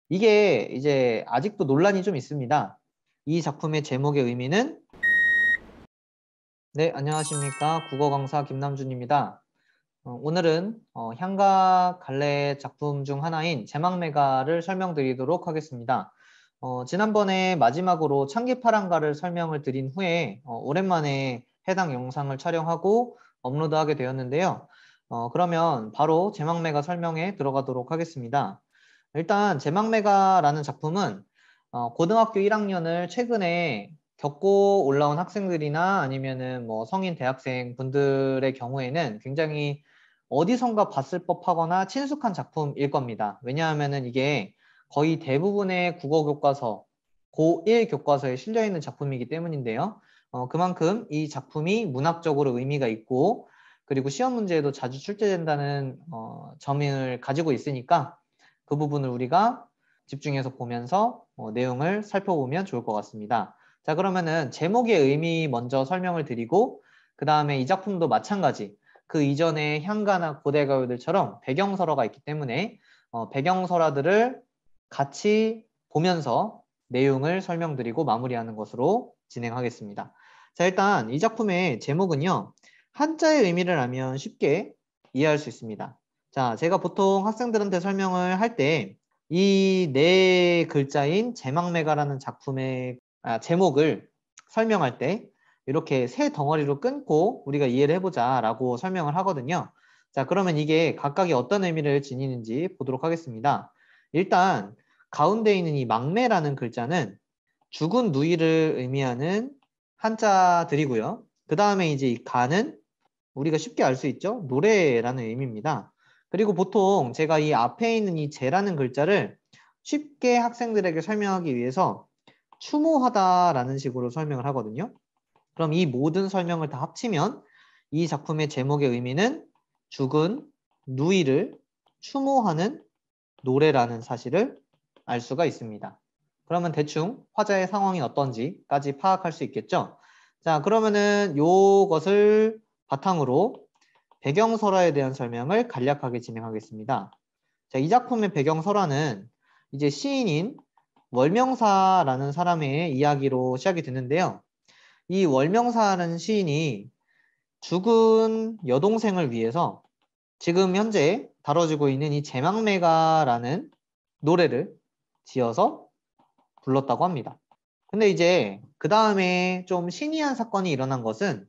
이게 이제 아직도 논란이 좀 있습니다. 이 작품의 제목의 의미는 네, 안녕하십니까. 국어 강사 김남준입니다. 오늘은 향가 갈래 작품 중 하나인 제망매가를 설명드리도록 하겠습니다. 지난번에 마지막으로 창기파랑가를 설명을 드린 후에 오랜만에 해당 영상을 촬영하고 업로드하게 되었는데요. 그러면 바로 제망매가 설명에 들어가도록 하겠습니다. 일단 제망매가라는 작품은 고등학교 1학년을 최근에 겪고 올라온 학생들이나 아니면은 뭐 성인 대학생 분들의 경우에는 굉장히 어디선가 봤을 법하거나 친숙한 작품일 겁니다. 왜냐하면은 이게 거의 대부분의 국어 교과서, 고1 교과서에 실려 있는 작품이기 때문인데요. 그만큼 이 작품이 문학적으로 의미가 있고 그리고 시험 문제에도 자주 출제된다는 점을 가지고 있으니까 그 부분을 우리가 집중해서 보면서 내용을 살펴보면 좋을 것 같습니다. 자, 그러면은 제목의 의미 먼저 설명을 드리고 그 다음에 이 작품도 마찬가지 그 이전의 향가나 고대가요들처럼 배경설화가 있기 때문에 배경설화들을 같이 보면서 내용을 설명드리고 마무리하는 것으로 진행하겠습니다. 자, 일단 이 작품의 제목은요. 한자의 의미를 알면 쉽게 이해할 수 있습니다. 자, 제가 보통 학생들한테 설명을 할 때 이 네 글자인 제망매가라는 작품의 제목을 설명할 때 이렇게 세 덩어리로 끊고 우리가 이해를 해보자 라고 설명을 하거든요. 자, 그러면 이게 각각이 어떤 의미를 지니는지 보도록 하겠습니다. 일단 가운데 있는 이 망매라는 글자는 죽은 누이를 의미하는 한자들이고요. 그 다음에 이제 이 가는 우리가 쉽게 알 수 있죠? 노래라는 의미입니다. 그리고 보통 제가 이 앞에 있는 이 제라는 글자를 쉽게 학생들에게 설명하기 위해서 추모하다라는 식으로 설명을 하거든요. 그럼 이 모든 설명을 다 합치면 이 작품의 제목의 의미는 죽은 누이를 추모하는 노래라는 사실을 알 수가 있습니다. 그러면 대충 화자의 상황이 어떤지까지 파악할 수 있겠죠? 자, 그러면은 요것을 바탕으로 배경설화에 대한 설명을 간략하게 진행하겠습니다. 자, 이 작품의 배경설화는 이제 시인인 월명사라는 사람의 이야기로 시작이 되는데요. 이 월명사라는 시인이 죽은 여동생을 위해서 지금 현재 다뤄지고 있는 이 제망매가라는 노래를 지어서 불렀다고 합니다. 근데 이제 그 다음에 좀 신기한 사건이 일어난 것은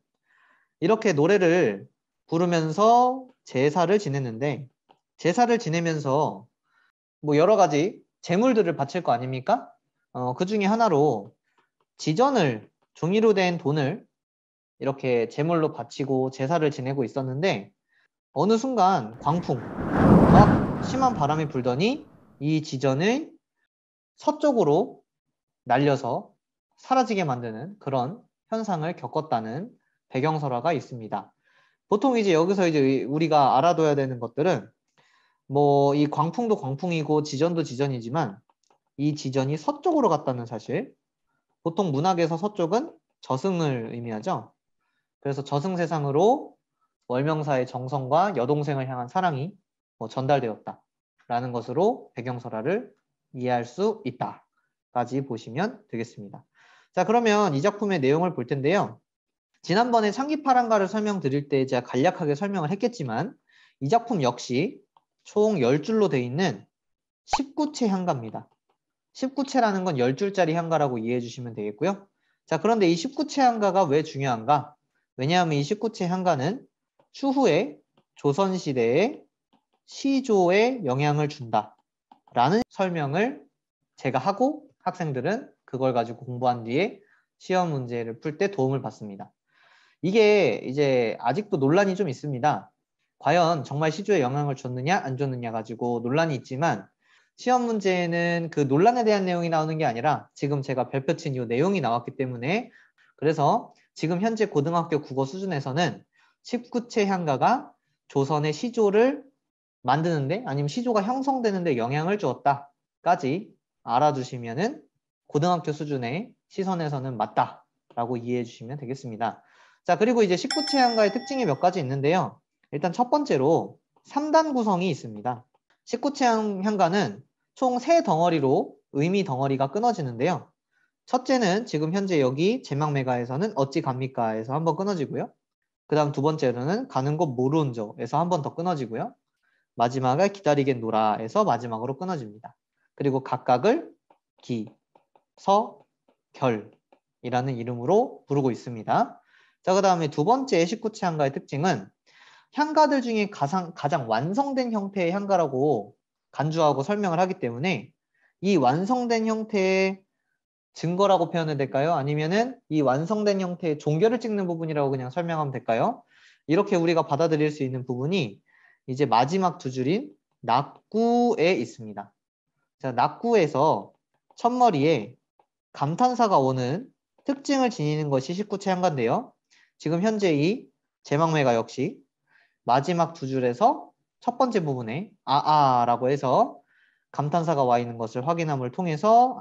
이렇게 노래를 부르면서 제사를 지냈는데 제사를 지내면서 뭐 여러 가지 재물들을 바칠 거 아닙니까? 그 중에 하나로 지전을 종이로 된 돈을 이렇게 제물로 바치고 제사를 지내고 있었는데 어느 순간 광풍, 막 심한 바람이 불더니 이 지전을 서쪽으로 날려서 사라지게 만드는 그런 현상을 겪었다는 배경설화가 있습니다. 보통 이제 여기서 이제 우리가 알아둬야 되는 것들은 뭐 이 광풍도 광풍이고 지전도 지전이지만 이 지전이 서쪽으로 갔다는 사실. 보통 문학에서 서쪽은 저승을 의미하죠. 그래서 저승세상으로 월명사의 정성과 여동생을 향한 사랑이 전달되었다라는 것으로 배경설화를 이해할 수 있다까지 보시면 되겠습니다. 자, 그러면 이 작품의 내용을 볼 텐데요. 지난번에 창기파랑가를 설명드릴 때 제가 간략하게 설명을 했겠지만 이 작품 역시 총 10줄로 되어 있는 19채 향가입니다. 19채라는 건 10줄짜리 향가라고 이해해 주시면 되겠고요. 자, 그런데 이 19채 향가가 왜 중요한가? 왜냐하면 이 19채 향가는 추후에 조선시대에 시조에 영향을 준다라는 설명을 제가 하고 학생들은 그걸 가지고 공부한 뒤에 시험 문제를 풀 때 도움을 받습니다. 이게 이제 아직도 논란이 좀 있습니다. 과연 정말 시조에 영향을 줬느냐 안 줬느냐 가지고 논란이 있지만 시험 문제에는 그 논란에 대한 내용이 나오는 게 아니라 지금 제가 별표 친 이 내용이 나왔기 때문에 그래서 지금 현재 고등학교 국어 수준에서는 19채 향가가 조선의 시조를 만드는데 아니면 시조가 형성되는데 영향을 주었다까지 알아두시면은 고등학교 수준의 시선에서는 맞다라고 이해해 주시면 되겠습니다. 자, 그리고 이제 19채 향가의 특징이 몇 가지 있는데요. 일단 첫 번째로 3단 구성이 있습니다. 19채 향가는 총 3덩어리로 의미 덩어리가 끊어지는데요. 첫째는 지금 현재 여기 제막매가에서는 어찌 갑니까? 에서 한번 끊어지고요. 그 다음 두 번째로는 가는 곳 모르온저 에서 한 번 더 끊어지고요. 마지막에 기다리겠노라 에서 마지막으로 끊어집니다. 그리고 각각을 기, 서, 결이라는 이름으로 부르고 있습니다. 자, 그 다음에 두 번째 식구체 향가의 특징은 향가들 중에 가장 완성된 형태의 향가라고 간주하고 설명을 하기 때문에 이 완성된 형태의 증거라고 표현해야 될까요? 아니면은 이 완성된 형태의 종결을 찍는 부분이라고 그냥 설명하면 될까요? 이렇게 우리가 받아들일 수 있는 부분이 이제 마지막 두 줄인 낙구에 있습니다. 자, 낙구에서 첫머리에 감탄사가 오는 특징을 지니는 것이 19체 향가인데요. 지금 현재 이 제막매가 역시 마지막 두 줄에서 첫 번째 부분에 아아라고 해서 감탄사가 와 있는 것을 확인함을 통해서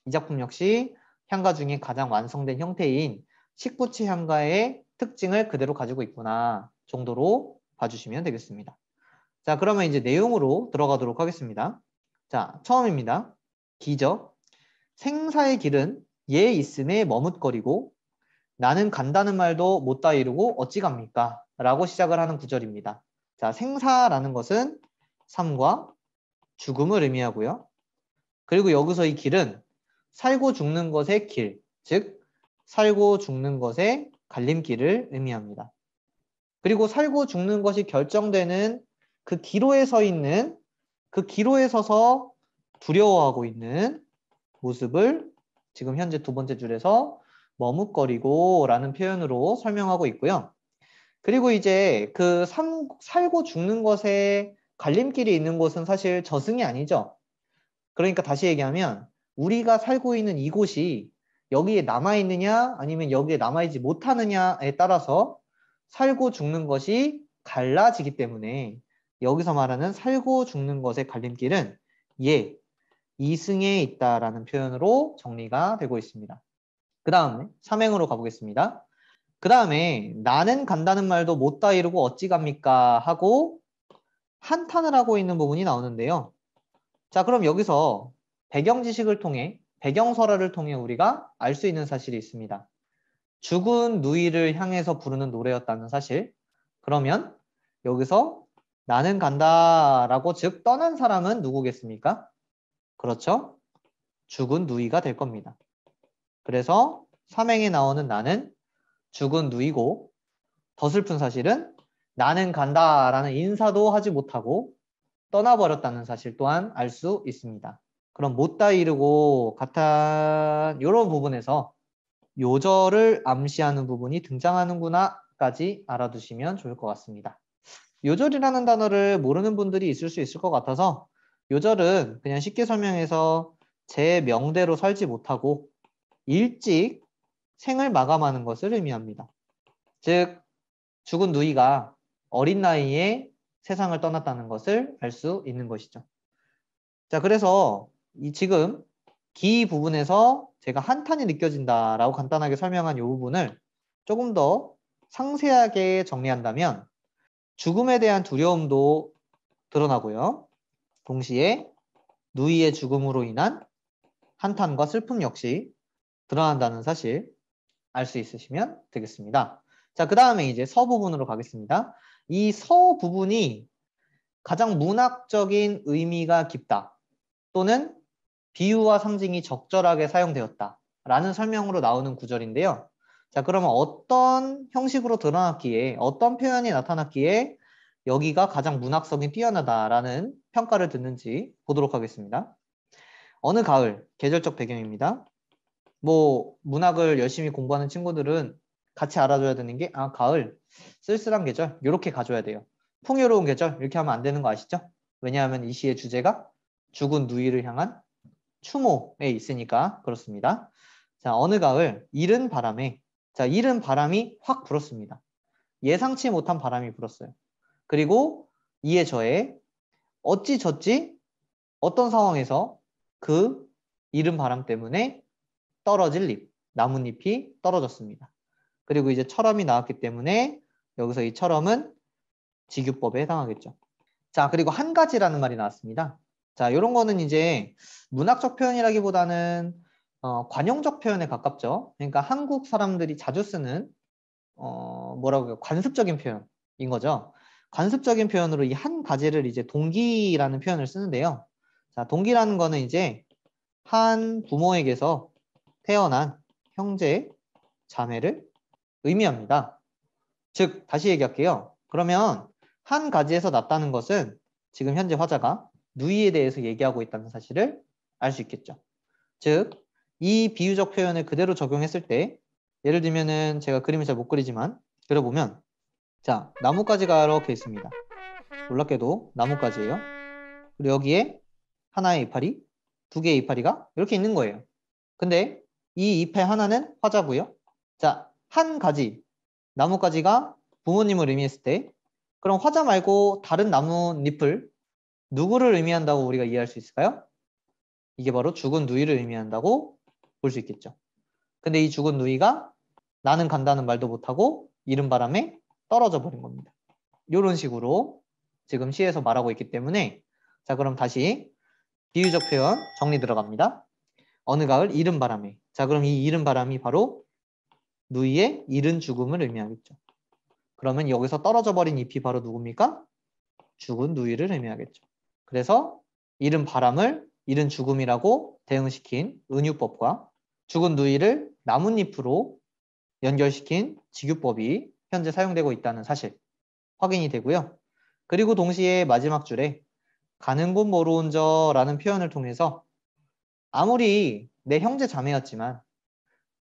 이 작품 역시 향가 중에 가장 완성된 형태인 19체 향가의 특징을 그대로 가지고 있구나 정도로 봐주시면 되겠습니다. 자, 그러면 이제 내용으로 들어가도록 하겠습니다. 자, 처음입니다. 기죠. 생사의 길은 얘 있음에 머뭇거리고 나는 간다는 말도 못다 이루고 어찌 갑니까? 라고 시작을 하는 구절입니다. 자, 생사라는 것은 삶과 죽음을 의미하고요. 그리고 여기서 이 길은 살고 죽는 것의 길, 즉 살고 죽는 것의 갈림길을 의미합니다. 그리고 살고 죽는 것이 결정되는 그 기로에 서 있는, 그 기로에 서서 두려워하고 있는 모습을 지금 현재 두 번째 줄에서 머뭇거리고 라는 표현으로 설명하고 있고요. 그리고 이제 그 살고 죽는 것에 갈림길이 있는 곳은 사실 저승이 아니죠. 그러니까 다시 얘기하면 우리가 살고 있는 이곳이 여기에 남아있느냐 아니면 여기에 남아있지 못하느냐에 따라서 살고 죽는 것이 갈라지기 때문에 여기서 말하는 살고 죽는 것의 갈림길은 이승에 있다라는 표현으로 정리가 되고 있습니다. 그 다음에 삼행으로 가보겠습니다. 그 다음에 나는 간다는 말도 못다 이루고 어찌 갑니까? 하고 한탄을 하고 있는 부분이 나오는데요. 자, 그럼 여기서 배경 지식을 통해, 배경설화를 통해 우리가 알 수 있는 사실이 있습니다. 죽은 누이를 향해서 부르는 노래였다는 사실. 그러면 여기서 나는 간다라고 즉 떠난 사람은 누구겠습니까? 그렇죠? 죽은 누이가 될 겁니다. 그래서 삼행에 나오는 나는 죽은 누이고 더 슬픈 사실은 나는 간다라는 인사도 하지 못하고 떠나버렸다는 사실 또한 알 수 있습니다. 그럼 못다 이루고 같은 이런 부분에서 요절을 암시하는 부분이 등장하는구나까지 알아두시면 좋을 것 같습니다. 요절이라는 단어를 모르는 분들이 있을 수 있을 것 같아서 요절은 그냥 쉽게 설명해서 제 명대로 살지 못하고 일찍 생을 마감하는 것을 의미합니다. 즉 죽은 누이가 어린 나이에 세상을 떠났다는 것을 알 수 있는 것이죠. 자, 그래서 지금 기 부분에서 제가 한탄이 느껴진다라고 간단하게 설명한 이 부분을 조금 더 상세하게 정리한다면 죽음에 대한 두려움도 드러나고요. 동시에 누이의 죽음으로 인한 한탄과 슬픔 역시 드러난다는 사실 알 수 있으시면 되겠습니다. 자, 그 다음에 이제 서 부분으로 가겠습니다. 이 서 부분이 가장 문학적인 의미가 깊다 또는 비유와 상징이 적절하게 사용되었다 라는 설명으로 나오는 구절인데요. 자, 그러면 어떤 형식으로 드러났기에 어떤 표현이 나타났기에 여기가 가장 문학성이 뛰어나다라는 평가를 듣는지 보도록 하겠습니다. 어느 가을, 계절적 배경입니다. 뭐 문학을 열심히 공부하는 친구들은 같이 알아줘야 되는 게 가을, 쓸쓸한 계절 이렇게 가져야 돼요. 풍요로운 계절 이렇게 하면 안 되는 거 아시죠? 왜냐하면 이 시의 주제가 죽은 누이를 향한 추모에 있으니까 그렇습니다. 자, 어느 가을 이른 바람에 이른 바람이 확 불었습니다. 예상치 못한 바람이 불었어요. 그리고 이에 저에 어찌저찌 어떤 상황에서 그 이른 바람 때문에 떨어질 잎, 나뭇잎이 떨어졌습니다. 그리고 이제 철엄이 나왔기 때문에 여기서 이 철엄은 직유법에 해당하겠죠. 자, 그리고 한 가지라는 말이 나왔습니다. 자, 이런 거는 이제 문학적 표현이라기보다는 관용적 표현에 가깝죠. 그러니까 한국 사람들이 자주 쓰는 뭐라고 해요? 관습적인 표현인 거죠. 관습적인 표현으로 이 한 가지를 이제 동기라는 표현을 쓰는데요. 자, 동기라는 거는 이제 한 부모에게서 태어난 형제, 자매를 의미합니다. 즉, 다시 얘기할게요. 그러면 한 가지에서 났다는 것은 지금 현재 화자가 누이에 대해서 얘기하고 있다는 사실을 알 수 있겠죠. 즉, 이 비유적 표현을 그대로 적용했을 때 예를 들면은 제가 그림을 잘 못 그리지만 그려보면 자, 나뭇가지가 이렇게 있습니다. 놀랍게도 나뭇가지예요. 그리고 여기에 하나의 이파리, 두 개의 이파리가 이렇게 있는 거예요. 근데 이 잎의 하나는 화자고요. 자, 한 가지 나뭇가지가 부모님을 의미했을 때 그럼 화자 말고 다른 나뭇잎을 누구를 의미한다고 우리가 이해할 수 있을까요? 이게 바로 죽은 누이를 의미한다고 볼 수 있겠죠. 근데 이 죽은 누이가 나는 간다는 말도 못하고 이른 바람에 떨어져 버린 겁니다. 이런 식으로 지금 시에서 말하고 있기 때문에 자, 그럼 다시 비유적 표현 정리 들어갑니다. 어느 가을 이른 바람에. 자, 그럼 이 이른 바람이 바로 누이의 이른 죽음을 의미하겠죠. 그러면 여기서 떨어져 버린 잎이 바로 누굽니까? 죽은 누이를 의미하겠죠. 그래서 이른 바람을 이른 죽음이라고 대응시킨 은유법과 죽은 누이를 나뭇잎으로 연결시킨 직유법이 현재 사용되고 있다는 사실 확인이 되고요. 그리고 동시에 마지막 줄에 가는 곳 모르온 저라는 표현을 통해서 아무리 내 형제 자매였지만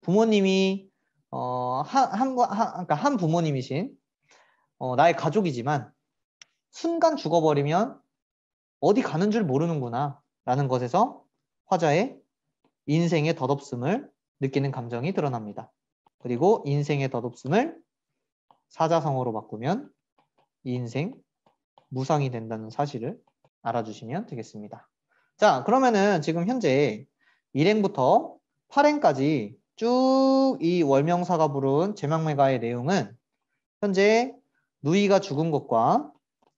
부모님이 그러니까 한 부모님이신 나의 가족이지만 순간 죽어버리면 어디 가는 줄 모르는구나 라는 것에서 화자의 인생의 덧없음을 느끼는 감정이 드러납니다. 그리고 인생의 덧없음을 사자성어로 바꾸면 이 인생 무상이 된다는 사실을 알아주시면 되겠습니다. 자, 그러면은 지금 현재 1행부터 8행까지 쭉 이 월명사가 부른 제망매가의 내용은 현재 누이가 죽은 것과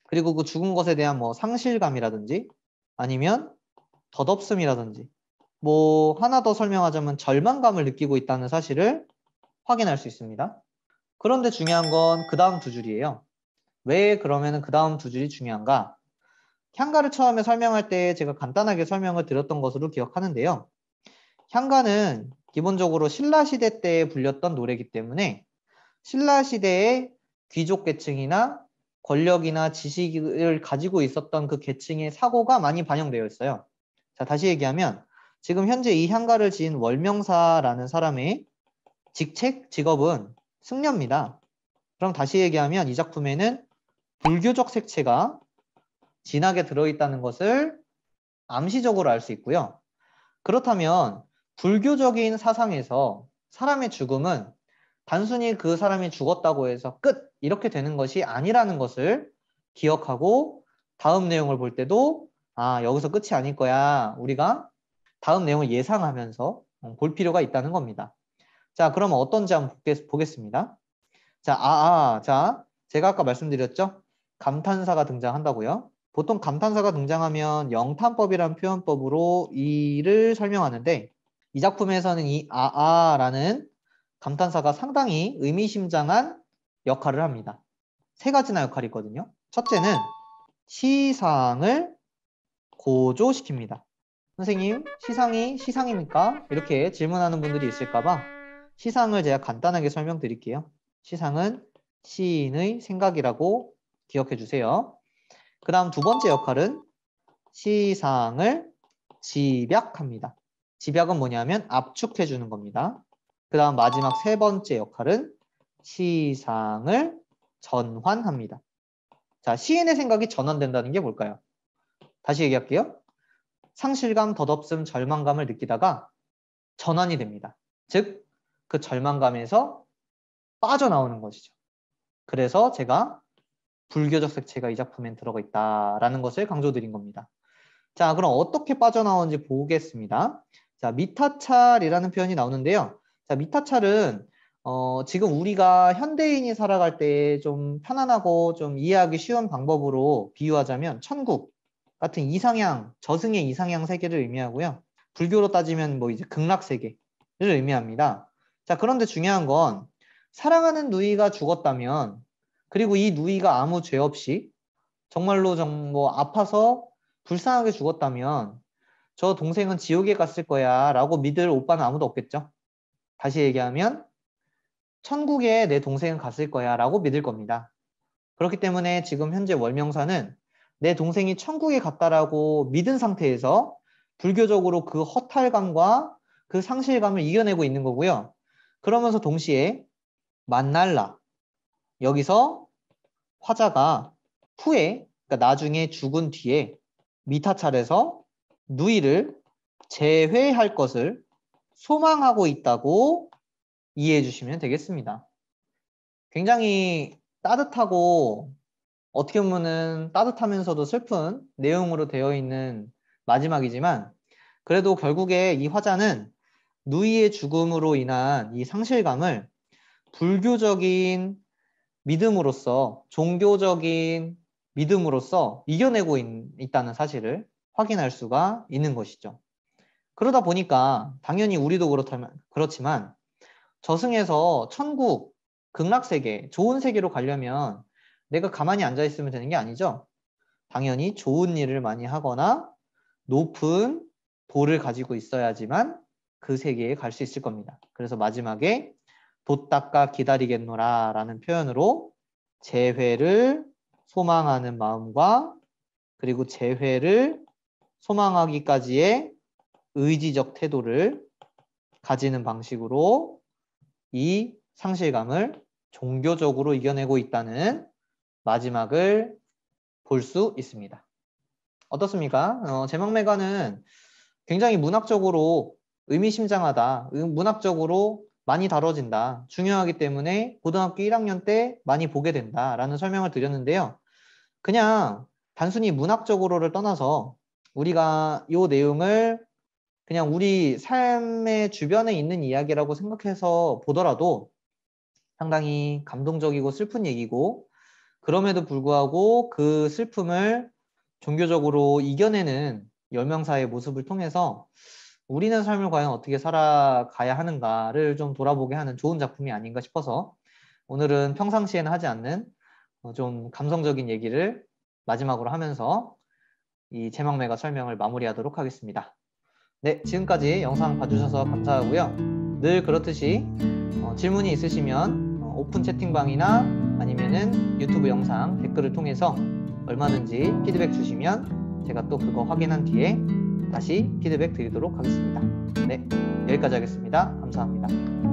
그리고 그 죽은 것에 대한 뭐 상실감이라든지 아니면 덧없음이라든지 뭐 하나 더 설명하자면 절망감을 느끼고 있다는 사실을 확인할 수 있습니다. 그런데 중요한 건 그 다음 두 줄이에요. 왜 그러면은 그 다음 두 줄이 중요한가? 향가를 처음에 설명할 때 제가 간단하게 설명을 드렸던 것으로 기억하는데요. 향가는 기본적으로 신라시대 때 불렸던 노래이기 때문에 신라시대의 귀족 계층이나 권력이나 지식을 가지고 있었던 그 계층의 사고가 많이 반영되어 있어요. 자, 다시 얘기하면 지금 현재 이 향가를 지은 월명사라는 사람의 직책, 직업은 승려입니다. 그럼 다시 얘기하면 이 작품에는 불교적 색채가 진하게 들어있다는 것을 암시적으로 알 수 있고요. 그렇다면 불교적인 사상에서 사람의 죽음은 단순히 그 사람이 죽었다고 해서 끝! 이렇게 되는 것이 아니라는 것을 기억하고 다음 내용을 볼 때도 아, 여기서 끝이 아닐 거야. 우리가 다음 내용을 예상하면서 볼 필요가 있다는 겁니다. 자, 그러면 어떤지 한번 보겠습니다. 자, 제가 아까 말씀드렸죠? 감탄사가 등장한다고요. 보통 감탄사가 등장하면 영탄법이라는 표현법으로 이를 설명하는데 이 작품에서는 이 라는 감탄사가 상당히 의미심장한 역할을 합니다. 세 가지나 역할이 있거든요. 첫째는 시상을 고조시킵니다. 선생님, 시상이 시상입니까? 이렇게 질문하는 분들이 있을까봐 시상을 제가 간단하게 설명드릴게요. 시상은 시인의 생각이라고 기억해 주세요. 그 다음 두 번째 역할은 시상을 집약합니다. 집약은 뭐냐면 압축해 주는 겁니다. 그 다음 마지막 세 번째 역할은 시상을 전환합니다. 자, 시인의 생각이 전환된다는 게 뭘까요? 다시 얘기할게요. 상실감, 덧없음, 절망감을 느끼다가 전환이 됩니다. 즉, 그 절망감에서 빠져나오는 것이죠. 그래서 제가 불교적 색채가 이 작품엔 들어가 있다라는 것을 강조드린 겁니다. 자, 그럼 어떻게 빠져나오는지 보겠습니다. 자, 미타찰이라는 표현이 나오는데요. 자, 미타찰은 지금 우리가 현대인이 살아갈 때 좀 편안하고 좀 이해하기 쉬운 방법으로 비유하자면 천국, 같은 이상향, 저승의 이상향 세계를 의미하고요. 불교로 따지면 뭐 이제 극락 세계를 의미합니다. 자, 그런데 중요한 건 사랑하는 누이가 죽었다면, 그리고 이 누이가 아무 죄 없이 정말로 뭐 아파서 불쌍하게 죽었다면 저 동생은 지옥에 갔을 거야 라고 믿을 오빠는 아무도 없겠죠. 다시 얘기하면 천국에 내 동생은 갔을 거야 라고 믿을 겁니다. 그렇기 때문에 지금 현재 월명사는 내 동생이 천국에 갔다라고 믿은 상태에서 불교적으로 그 허탈감과 그 상실감을 이겨내고 있는 거고요. 그러면서 동시에 만날라, 여기서 화자가 후에, 그러니까 나중에 죽은 뒤에 미타찰에서 누이를 재회할 것을 소망하고 있다고 이해해 주시면 되겠습니다. 굉장히 따뜻하고 어떻게 보면은 따뜻하면서도 슬픈 내용으로 되어 있는 마지막이지만, 그래도 결국에 이 화자는 누이의 죽음으로 인한 이 상실감을 불교적인 믿음으로써, 종교적인 믿음으로써 이겨내고 있다는 사실을 확인할 수가 있는 것이죠. 그러다 보니까 당연히 우리도 그렇지만 저승에서 천국, 극락세계, 좋은 세계로 가려면 내가 가만히 앉아 있으면 되는 게 아니죠. 당연히 좋은 일을 많이 하거나 높은 도를 가지고 있어야지만 그 세계에 갈 수 있을 겁니다. 그래서 마지막에 돛 닦아 기다리겠노라 라는 표현으로 재회를 소망하는 마음과 그리고 재회를 소망하기까지의 의지적 태도를 가지는 방식으로 이 상실감을 종교적으로 이겨내고 있다는 마지막을 볼 수 있습니다. 어떻습니까? 제막매가는 굉장히 문학적으로 의미심장하다, 문학적으로 많이 다뤄진다, 중요하기 때문에 고등학교 1학년 때 많이 보게 된다라는 설명을 드렸는데요. 그냥 단순히 문학적으로를 떠나서 우리가 이 내용을 그냥 우리 삶의 주변에 있는 이야기라고 생각해서 보더라도 상당히 감동적이고 슬픈 얘기고, 그럼에도 불구하고 그 슬픔을 종교적으로 이겨내는 열명사의 모습을 통해서 우리는 삶을 과연 어떻게 살아가야 하는가를 좀 돌아보게 하는 좋은 작품이 아닌가 싶어서 오늘은 평상시에는 하지 않는 좀 감성적인 얘기를 마지막으로 하면서 이 제막매가 설명을 마무리하도록 하겠습니다. 네, 지금까지 영상 봐주셔서 감사하고요. 늘 그렇듯이 질문이 있으시면 오픈 채팅방이나 아니면은 유튜브 영상 댓글을 통해서 얼마든지 피드백 주시면 제가 또 그거 확인한 뒤에 다시 피드백 드리도록 하겠습니다. 네, 여기까지 하겠습니다. 감사합니다.